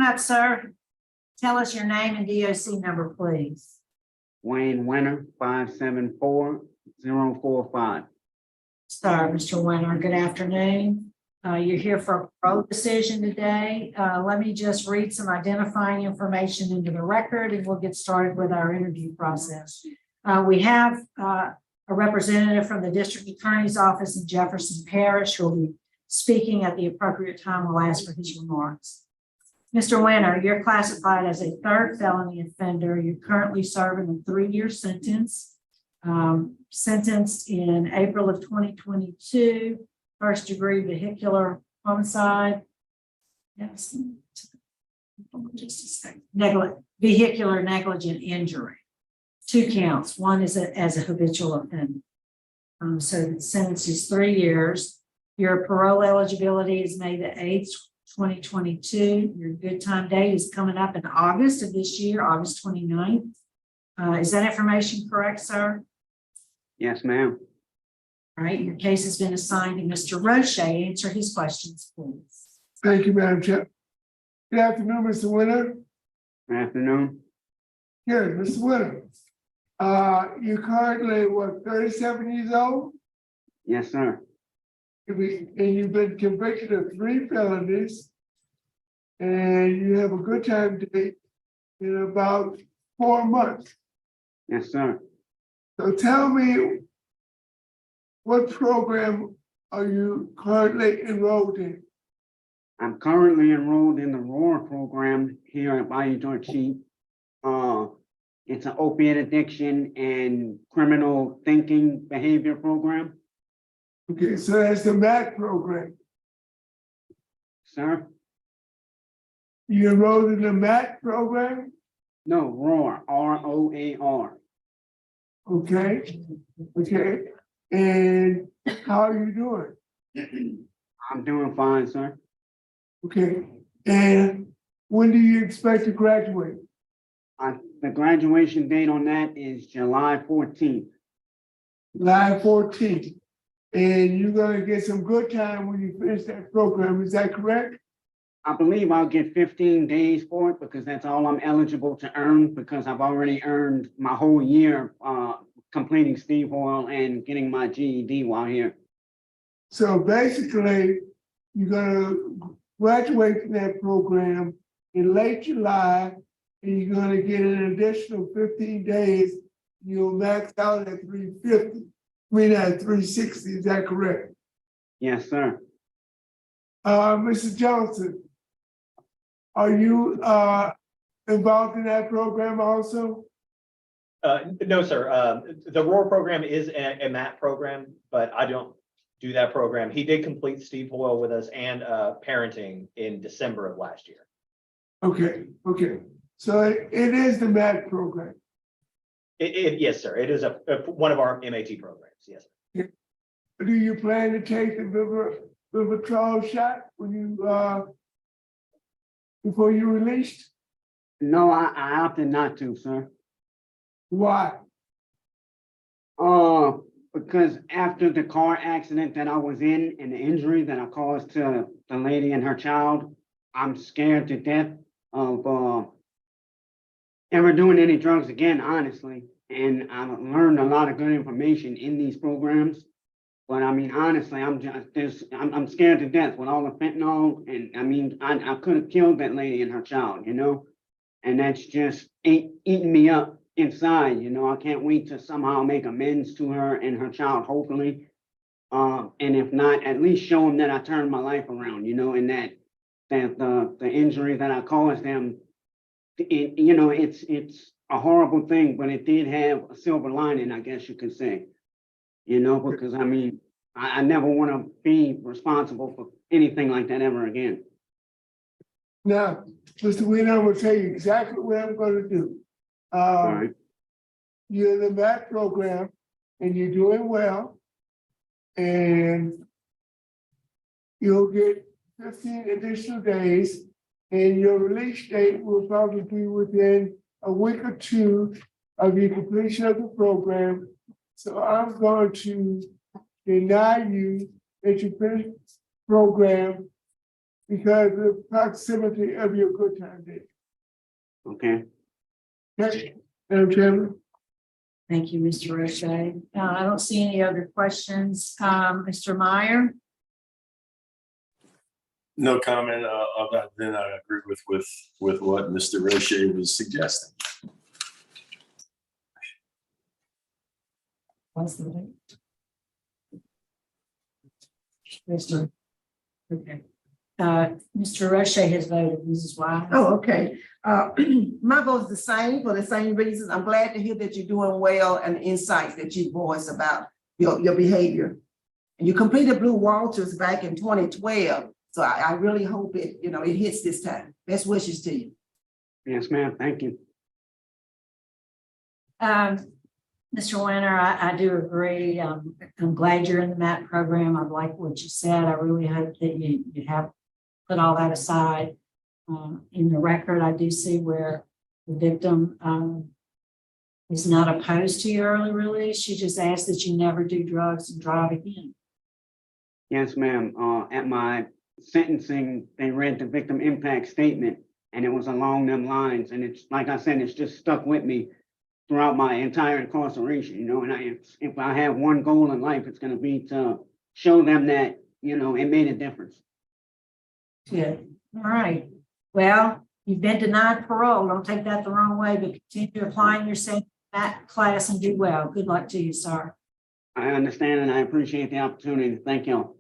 up, sir. Tell us your name and DOC number, please. Wehner 574-045. Sorry, Mr. Winter. Good afternoon. You're here for a parole decision today. Let me just read some identifying information into the record and we'll get started with our interview process. We have a representative from the District Attorney's Office in Jefferson Parish who will be speaking at the appropriate time. We'll ask for his remarks. Mr. Winter, you're classified as a third felony offender. You're currently serving a 3-year sentence, sentenced in April of 2022, first-degree vehicular homicide. Yes, just a second. Vehicular negligent injury. 2 counts. One is as a habitual offender. So the sentence is 3 years. Your parole eligibility is May the 8th, 2022. Your good time date is coming up in August of this year, August 29th. Is that information correct, sir? Yes, ma'am. All right, your case has been assigned to Mr. Roche. Answer his questions, please. Thank you, Madam Chair. Good afternoon, Mr. Winter. Good afternoon. Good, Mr. Winter. You're currently, what, 37 years old? Yes, sir. And you've been convicted of 3 felonies. And you have a good time date in about 4 months. Yes, sir. So tell me, what program are you currently enrolled in? I'm currently enrolled in the ROAR program here at Wehner DOC. It's an opiate addiction and criminal thinking behavior program. Okay, so that's the MAT program. Sir? You enrolled in the MAT program? No, ROAR, R-O-A-R. Okay, okay. And how are you doing? I'm doing fine, sir. Okay, and when do you expect to graduate? The graduation date on that is July 14th. July 14th. And you're gonna get some good time when you finish that program, is that correct? I believe I'll get 15 days for it because that's all I'm eligible to earn because I've already earned my whole year completing Steve Oil and getting my GED while here. So basically, you're gonna graduate from that program in late July, and you're gonna get an additional 15 days. You'll max out at 350, at 360, is that correct? Yes, sir. Mrs. Johnson, are you involved in that program also? No, sir. The ROAR program is a MAT program, but I don't do that program. He did complete Steve Hoyle with us and parenting in December of last year. Okay, okay. So it is the MAT program. Yes, sir. It is one of our MAT programs. Yes. Do you plan to take the Vivitrol shot when you before you're released? No, I opted not to, sir. Why? Because after the car accident that I was in and the injury that I caused to the lady and her child, I'm scared to death of ever doing any drugs again, honestly. And I've learned a lot of good information in these programs. But I mean, honestly, I'm scared to death with all the fentanyl. And I mean, I could have killed that lady and her child, you know, and that's just eating me up inside. You know, I can't wait to somehow make amends to her and her child, hopefully. And if not, at least show them that I turned my life around, you know, and that the injury that I caused them, you know, it's a horrible thing, but it did have a silver lining, I guess you could say. You know, because I mean, I never want to be responsible for anything like that ever again. Now, Mr. Wiener, I'm gonna tell you exactly what I'm gonna do. All right. You're in the MAT program and you're doing well. And you'll get 15 additional days and your release date will probably be within a week or 2 of your completion of the program. So I'm going to deny you that you finish the program because of the proximity of your good time date. Okay, Okay, Madam Chairman? Thank you, Mr. O'Shea. I don't see any other questions. Mr. Meyer? No comment, other than I agree with what Mr. Roche was suggesting. What's the date? Mr. Okay. Mr. Roche has voted, Mrs. Wise. Oh, okay. My vote's the same for the same reasons. I'm glad to hear that you're doing well and the insights that you voiced about your behavior. And you completed Blue Walters back in 2012. So I really hope it, it hits this time. Best wishes to you. yes, ma'am, thank you. Mr. Winter, I do agree. I'm glad you're in the MAP program. I like what you said. I really hope that you have put all that aside. In the record, I do see where the victim is not opposed to your early release. She just asked that you never do drugs and drive again. Yes, ma'am. At my sentencing, they read the victim impact statement and it was along them lines. And it's, like I said, it's just stuck with me throughout my entire incarceration, and if I have one goal in life, it's gonna be to show them that, it made a difference. Good. All right. Well, you've been denied parole. Don't take that the wrong way, but continue applying yourself to that class and do well. Good luck to you, sir. I understand and I appreciate the opportunity. Thank y'all.